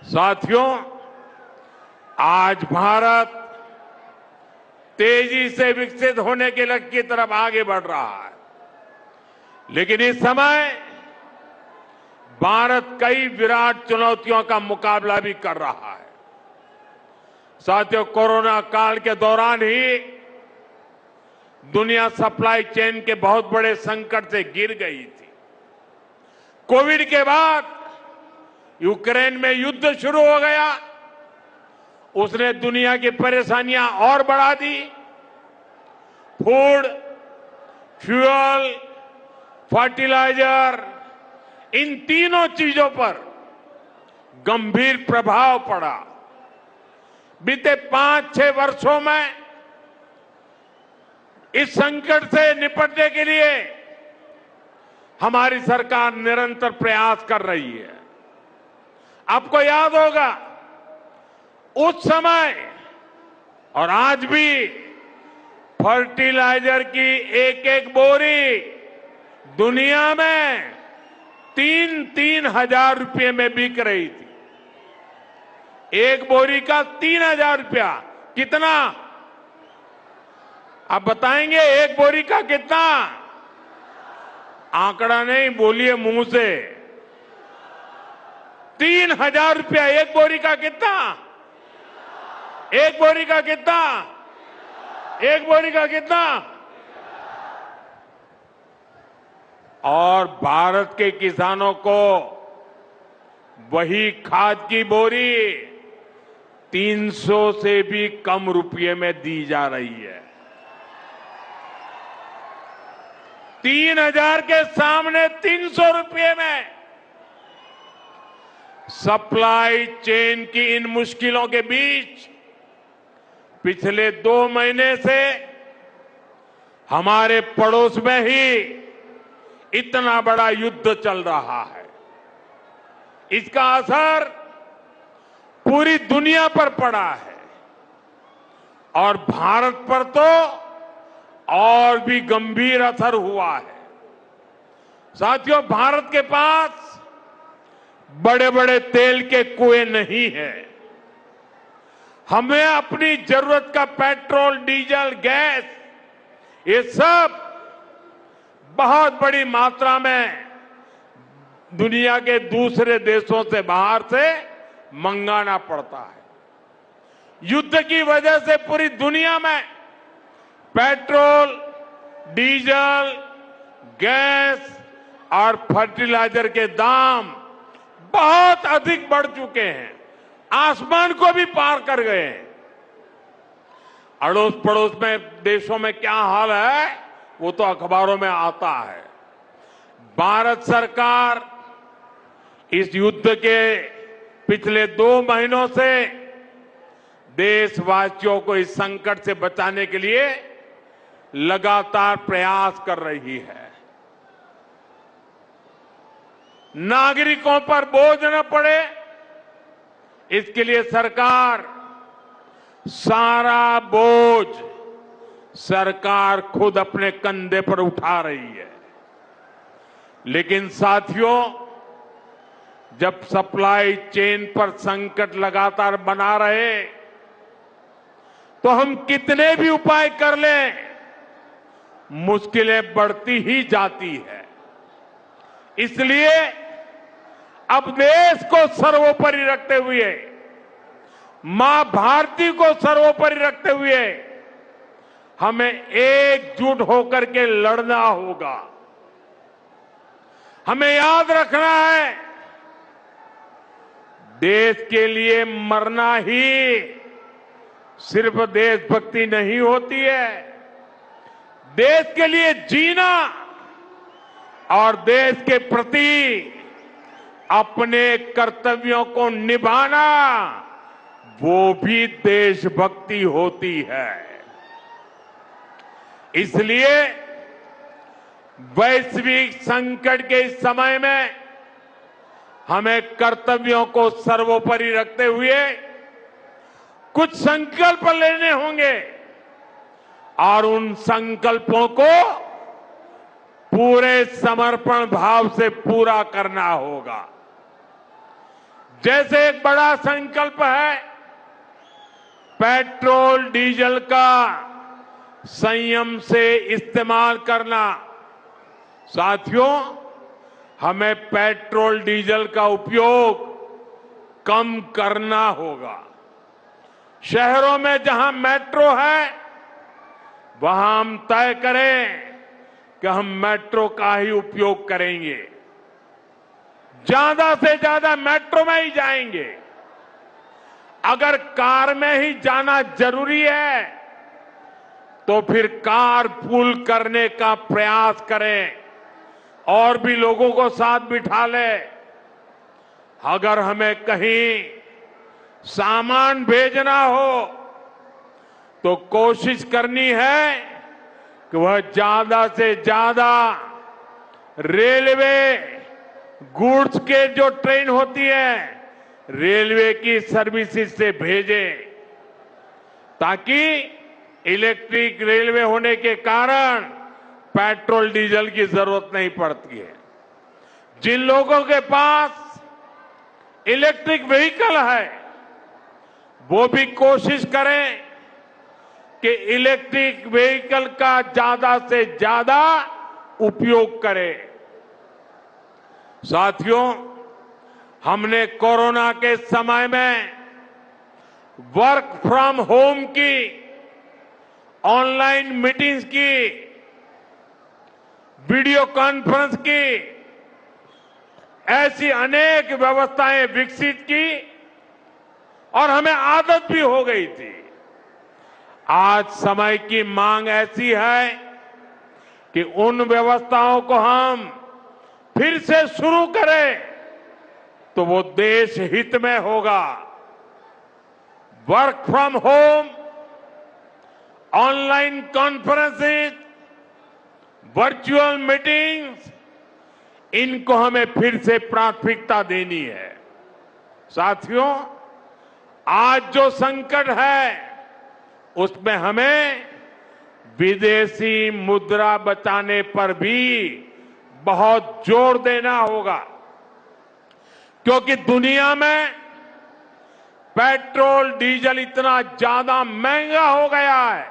साथियों, आज भारत तेजी से विकसित होने के लक्ष्य की तरफ आगे बढ़ रहा है, लेकिन इस समय भारत कई विराट चुनौतियों का मुकाबला भी कर रहा है। साथियों, कोरोना काल के दौरान ही दुनिया सप्लाई चेन के बहुत बड़े संकट से गिर गई थी। कोविड के बाद यूक्रेन में युद्ध शुरू हो गया, उसने दुनिया की परेशानियां और बढ़ा दी। फूड, फ्यूल, फर्टिलाइजर, इन तीनों चीजों पर गंभीर प्रभाव पड़ा। बीते 5-6 वर्षों में इस संकट से निपटने के लिए हमारी सरकार निरंतर प्रयास कर रही है। आपको याद होगा, उस समय और आज भी फर्टिलाइजर की एक एक बोरी दुनिया में 3-3 हजार रुपये में बिक रही थी। एक बोरी का 3,000 रुपया। कितना? आप बताएंगे एक बोरी का कितना? आंकड़ा नहीं, बोलिए मुंह से। 3,000 रुपया एक बोरी का। कितना? एक बोरी का कितना? एक बोरी का कितना? और भारत के किसानों को वही खाद की बोरी 300 से भी कम रुपये में दी जा रही है। 3,000 के सामने 300 रुपये में। सप्लाई चेन की इन मुश्किलों के बीच पिछले 2 महीने से हमारे पड़ोस में ही इतना बड़ा युद्ध चल रहा है। इसका असर पूरी दुनिया पर पड़ा है और भारत पर तो और भी गंभीर असर हुआ है। साथियों, भारत के पास बड़े बड़े तेल के कुएं नहीं है। हमें अपनी जरूरत का पेट्रोल, डीजल, गैस, ये सब बहुत बड़ी मात्रा में दुनिया के दूसरे देशों से, बाहर से मंगाना पड़ता है। युद्ध की वजह से पूरी दुनिया में पेट्रोल, डीजल, गैस और फर्टिलाइजर के दाम बहुत अधिक बढ़ चुके हैं, आसमान को भी पार कर गए हैं। अड़ोस पड़ोस में देशों में क्या हाल है वो तो अखबारों में आता है। भारत सरकार इस युद्ध के पिछले 2 महीनों से देशवासियों को इस संकट से बचाने के लिए लगातार प्रयास कर रही है। नागरिकों पर बोझ न पड़े, इसके लिए सरकार सारा बोझ सरकार खुद अपने कंधे पर उठा रही है। लेकिन साथियों, जब सप्लाई चेन पर संकट लगातार बना रहे तो हम कितने भी उपाय कर लें, मुश्किलें बढ़ती ही जाती है। इसलिए अब देश को सर्वोपरि रखते हुए, मां भारती को सर्वोपरि रखते हुए हमें एकजुट होकर के लड़ना होगा। हमें याद रखना है, देश के लिए मरना ही सिर्फ देशभक्ति नहीं होती है। देश के लिए जीना और देश के प्रति अपने कर्तव्यों को निभाना, वो भी देशभक्ति होती है। इसलिए वैश्विक संकट के इस समय में हमें कर्तव्यों को सर्वोपरि रखते हुए कुछ संकल्प लेने होंगे और उन संकल्पों को पूरे समर्पण भाव से पूरा करना होगा। जैसे एक बड़ा संकल्प है पेट्रोल डीजल का संयम से इस्तेमाल करना। साथियों, हमें पेट्रोल डीजल का उपयोग कम करना होगा। शहरों में जहां मेट्रो है वहां हम तय करें कि हम मेट्रो का ही उपयोग करेंगे, ज्यादा से ज्यादा मेट्रो में ही जाएंगे। अगर कार में ही जाना जरूरी है तो फिर कार पूल करने का प्रयास करें और भी लोगों को साथ बिठा ले। अगर हमें कहीं सामान भेजना हो तो कोशिश करनी है कि वह ज्यादा से ज्यादा रेलवे गुड्स के जो ट्रेन होती है रेलवे की सर्विसेज से भेजें, ताकि इलेक्ट्रिक रेलवे होने के कारण पेट्रोल डीजल की जरूरत नहीं पड़ती है। जिन लोगों के पास इलेक्ट्रिक व्हीकल है वो भी कोशिश करें कि इलेक्ट्रिक व्हीकल का ज्यादा से ज्यादा उपयोग करें। साथियों, हमने कोरोना के समय में वर्क फ्रॉम होम की, ऑनलाइन मीटिंग्स की, वीडियो कॉन्फ्रेंस की, ऐसी अनेक व्यवस्थाएं विकसित की और हमें आदत भी हो गई थी। आज समय की मांग ऐसी है कि उन व्यवस्थाओं को हम फिर से शुरू करें तो वो देश हित में होगा। Work from home, online conferences, virtual meetings, इनको हमें फिर से प्राथमिकता देनी है। साथियों, आज जो संकट है उसमें हमें विदेशी मुद्रा बचाने पर भी बहुत जोर देना होगा, क्योंकि दुनिया में पेट्रोल डीजल इतना ज्यादा महंगा हो गया है,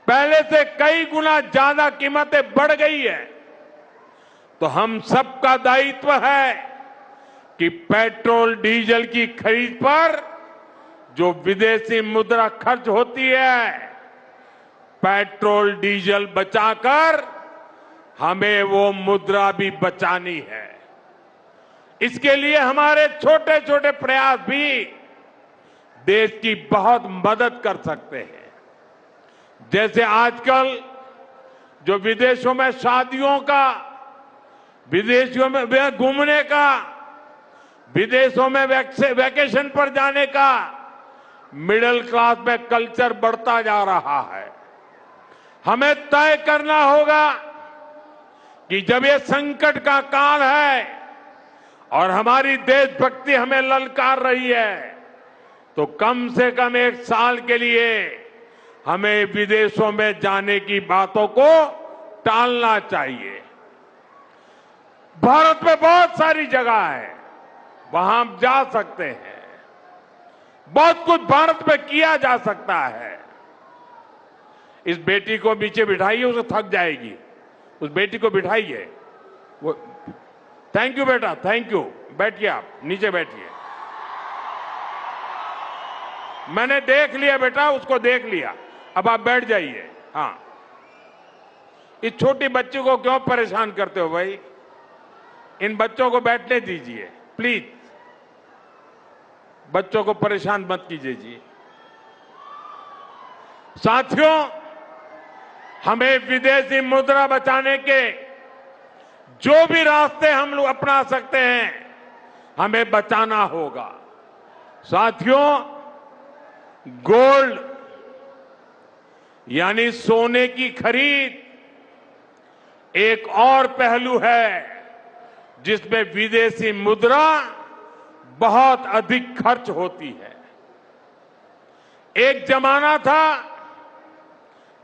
पहले से कई गुना ज्यादा कीमतें बढ़ गई है। तो हम सबका दायित्व है कि पेट्रोल डीजल की खरीद पर जो विदेशी मुद्रा खर्च होती है, पेट्रोल डीजल बचाकर हमें वो मुद्रा भी बचानी है। इसके लिए हमारे छोटे छोटे प्रयास भी देश की बहुत मदद कर सकते हैं। जैसे आजकल जो विदेशों में शादियों का, विदेशों में घूमने का, विदेशों में वैकेशन पर जाने का मिडिल क्लास में कल्चर बढ़ता जा रहा है। हमें तय करना होगा कि जब ये संकट का काल है और हमारी देशभक्ति हमें ललकार रही है तो कम से कम एक साल के लिए हमें विदेशों में जाने की बातों को टालना चाहिए। भारत में बहुत सारी जगह है, वहां हम जा सकते हैं। बहुत कुछ भारत में किया जा सकता है। इस बेटी को नीचे बिठाइए, उसे थक जाएगी। उस बेटी को बिठाइए। वो थैंक यू बेटा, थैंक यू। बैठिए, आप नीचे बैठिए। मैंने देख लिया बेटा, उसको देख लिया, अब आप बैठ जाइए। हाँ, इस छोटी बच्ची को क्यों परेशान करते हो भाई? इन बच्चों को बैठने दीजिए प्लीज। बच्चों को परेशान मत कीजिए जी। साथियों, हमें विदेशी मुद्रा बचाने के जो भी रास्ते हम लोग अपना सकते हैं हमें बचाना होगा। साथियों, गोल्ड यानी सोने की खरीद एक और पहलू है जिसमें विदेशी मुद्रा बहुत अधिक खर्च होती है। एक जमाना था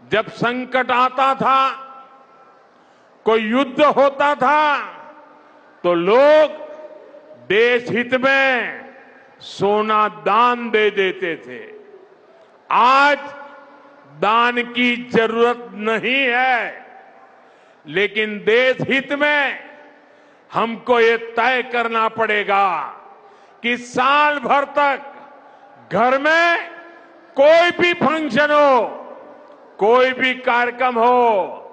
जब संकट आता था, कोई युद्ध होता था तो लोग देश हित में सोना दान दे देते थे। आज दान की जरूरत नहीं है, लेकिन देश हित में हमको ये तय करना पड़ेगा कि साल भर तक घर में कोई भी फंक्शन हो, कोई भी कार्यक्रम हो,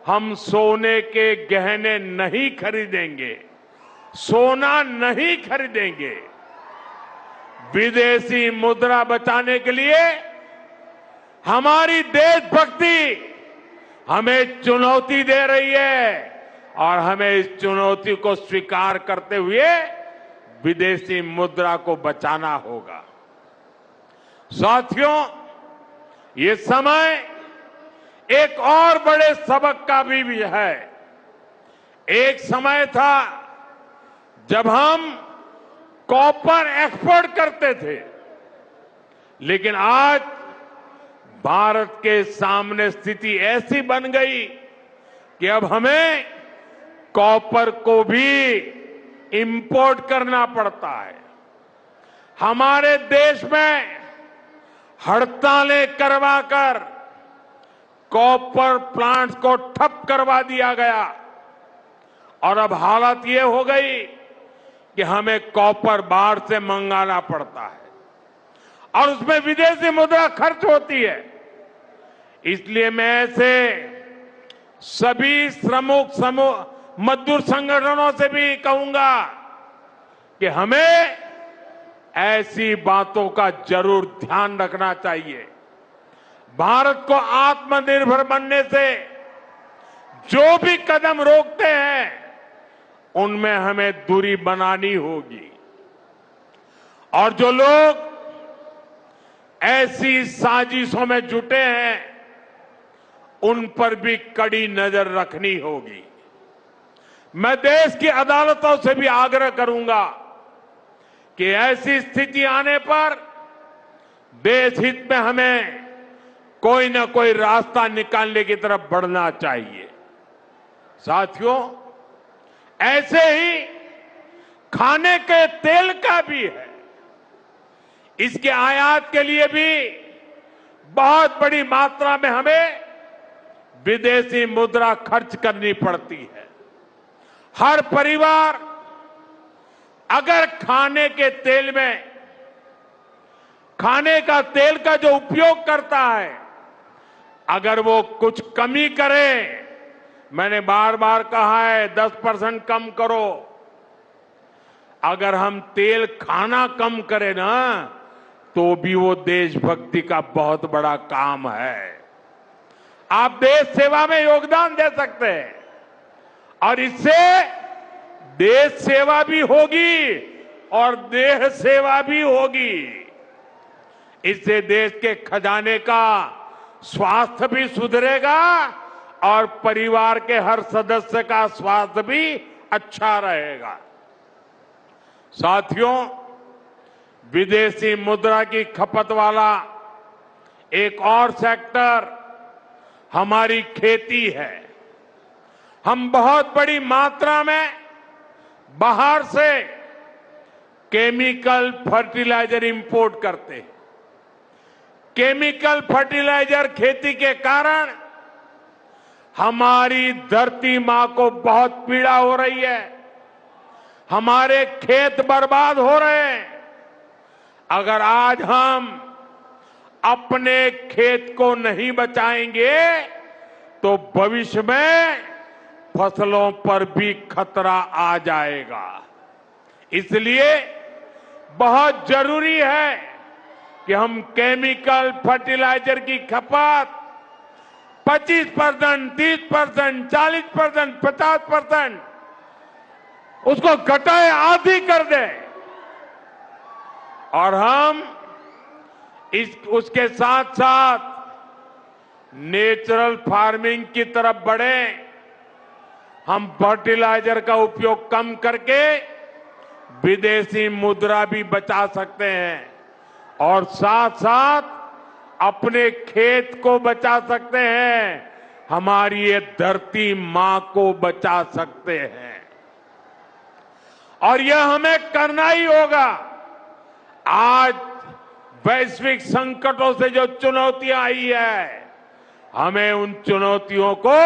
हम सोने के गहने नहीं खरीदेंगे, सोना नहीं खरीदेंगे। विदेशी मुद्रा बचाने के लिए हमारी देशभक्ति हमें चुनौती दे रही है और हमें इस चुनौती को स्वीकार करते हुए विदेशी मुद्रा को बचाना होगा। साथियों, ये समय एक और बड़े सबक का भी है। एक समय था जब हम कॉपर एक्सपोर्ट करते थे, लेकिन आज भारत के सामने स्थिति ऐसी बन गई कि अब हमें कॉपर को भी इंपोर्ट करना पड़ता है। हमारे देश में हड़तालें करवाकर कॉपर प्लांट्स को ठप करवा दिया गया और अब हालत ये हो गई कि हमें कॉपर बाहर से मंगाना पड़ता है और उसमें विदेशी मुद्रा खर्च होती है। इसलिए मैं ऐसे सभी मजदूर संगठनों से भी कहूंगा कि हमें ऐसी बातों का जरूर ध्यान रखना चाहिए। भारत को आत्मनिर्भर बनने से जो भी कदम रोकते हैं, उनमें हमें दूरी बनानी होगी और जो लोग ऐसी साजिशों में जुटे हैं, उन पर भी कड़ी नजर रखनी होगी। मैं देश की अदालतों से भी आग्रह करूंगा कि ऐसी स्थिति आने पर देश हित में हमें कोई न कोई रास्ता निकालने की तरफ बढ़ना चाहिए। साथियों, ऐसे ही खाने के तेल का भी है। इसके आयात के लिए भी बहुत बड़ी मात्रा में हमें विदेशी मुद्रा खर्च करनी पड़ती है। हर परिवार अगर खाने के तेल में खाने का तेल का जो उपयोग करता है, अगर वो कुछ कमी करे, मैंने बार बार कहा है 10% कम करो। अगर हम तेल खाना कम करें ना, तो भी वो देशभक्ति का बहुत बड़ा काम है। आप देश सेवा में योगदान दे सकते हैं और इससे देश सेवा भी होगी और देह सेवा भी होगी। इससे देश के खजाने का स्वास्थ्य भी सुधरेगा और परिवार के हर सदस्य का स्वास्थ्य भी अच्छा रहेगा। साथियों, विदेशी मुद्रा की खपत वाला एक और सेक्टर हमारी खेती है। हम बहुत बड़ी मात्रा में बाहर से केमिकल फर्टिलाइजर इंपोर्ट करते हैं। केमिकल फर्टिलाइजर खेती के कारण हमारी धरती मां को बहुत पीड़ा हो रही है। हमारे खेत बर्बाद हो रहे हैं। अगर आज हम अपने खेत को नहीं बचाएंगे तो भविष्य में फसलों पर भी खतरा आ जाएगा। इसलिए बहुत जरूरी है कि हम केमिकल फर्टिलाइजर की खपत 25%, 30%, 40%, 50% उसको घटाए, आधी कर दें और हम उसके साथ साथ नेचुरल फार्मिंग की तरफ बढ़ें। हम फर्टिलाइजर का उपयोग कम करके विदेशी मुद्रा भी बचा सकते हैं और साथ साथ अपने खेत को बचा सकते हैं, हमारी ये धरती मां को बचा सकते हैं। और यह हमें करना ही होगा। आज वैश्विक संकटों से जो चुनौतियां आई है, हमें उन चुनौतियों को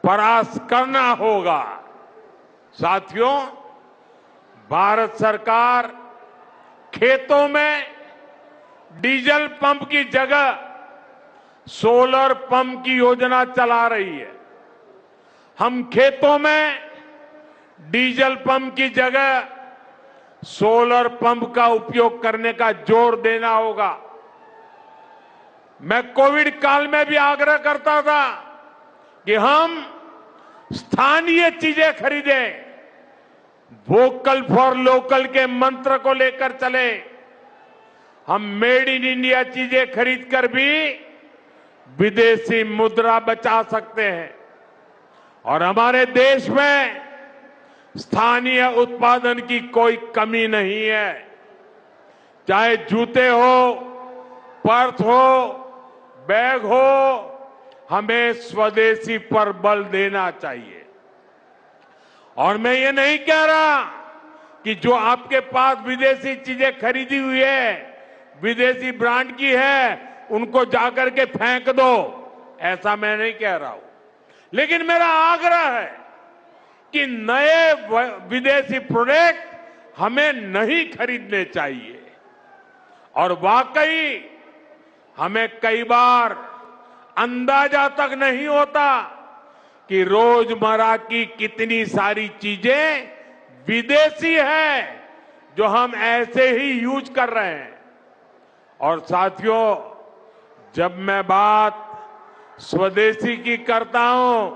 परास्त करना होगा। साथियों, भारत सरकार खेतों में डीजल पंप की जगह सोलर पंप की योजना चला रही है। हम खेतों में डीजल पंप की जगह सोलर पंप का उपयोग करने का जोर देना होगा। मैं कोविड काल में भी आग्रह करता था कि हम स्थानीय चीजें खरीदें, वोकल फॉर लोकल के मंत्र को लेकर चले। हम मेड इन इंडिया चीजें खरीदकर भी विदेशी मुद्रा बचा सकते हैं और हमारे देश में स्थानीय उत्पादन की कोई कमी नहीं है। चाहे जूते हो, पर्स हो, बैग हो, हमें स्वदेशी पर बल देना चाहिए। और मैं ये नहीं कह रहा कि जो आपके पास विदेशी चीजें खरीदी हुई है, विदेशी ब्रांड की है, उनको जाकर के फेंक दो, ऐसा मैं नहीं कह रहा हूं। लेकिन मेरा आग्रह है कि नए विदेशी प्रोडक्ट हमें नहीं खरीदने चाहिए। और वाकई हमें कई बार अंदाजा तक नहीं होता कि रोजमर्रा की कितनी सारी चीजें विदेशी है जो हम ऐसे ही यूज कर रहे हैं। और साथियों, जब मैं बात स्वदेशी की करता हूं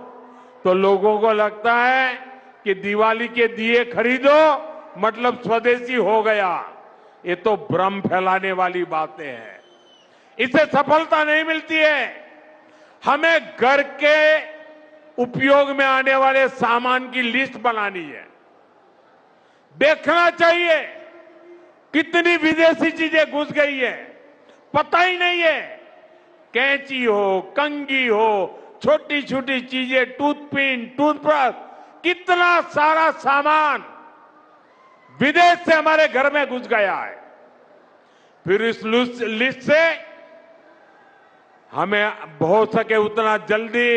तो लोगों को लगता है कि दिवाली के दिए खरीदो मतलब स्वदेशी हो गया। ये तो भ्रम फैलाने वाली बातें हैं, इससे सफलता नहीं मिलती है। हमें घर के उपयोग में आने वाले सामान की लिस्ट बनानी है। देखना चाहिए कितनी विदेशी चीजें घुस गई है, पता ही नहीं है। कैंची हो, कंघी हो, छोटी छोटी चीजें, टूथपिन, टूथब्रश, कितना सारा सामान विदेश से हमारे घर में घुस गया है। फिर इस लिस्ट से हमें हो सके उतना जल्दी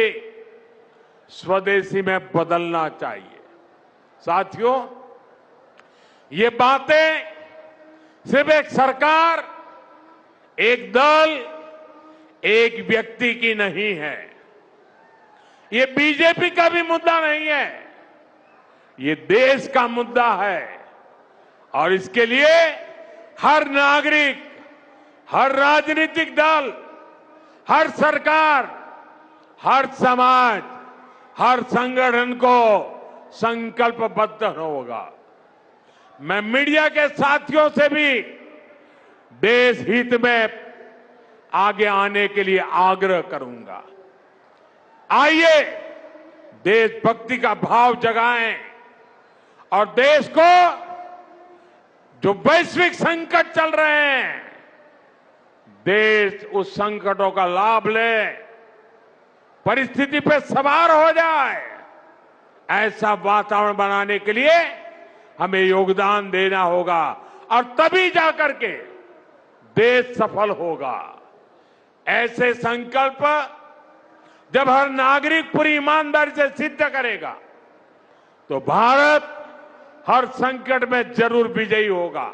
स्वदेशी में बदलना चाहिए। साथियों, ये बातें सिर्फ एक सरकार, एक दल, एक व्यक्ति की नहीं है। ये बीजेपी का भी मुद्दा नहीं है, ये देश का मुद्दा है। और इसके लिए हर नागरिक, हर राजनीतिक दल, हर सरकार, हर समाज, हर संगठन को संकल्पबद्ध होगा। मैं मीडिया के साथियों से भी देश हित में आगे आने के लिए आग्रह करूंगा। आइए देशभक्ति का भाव जगाएं और देश को जो वैश्विक संकट चल रहे हैं, देश उस संकटों का लाभ ले, परिस्थिति पे सवार हो जाए। ऐसा वातावरण बनाने के लिए हमें योगदान देना होगा और तभी जाकर के देश सफल होगा। ऐसे संकल्प जब हर नागरिक पूरी ईमानदारी से सिद्ध करेगा तो भारत हर संकट में जरूर विजयी होगा।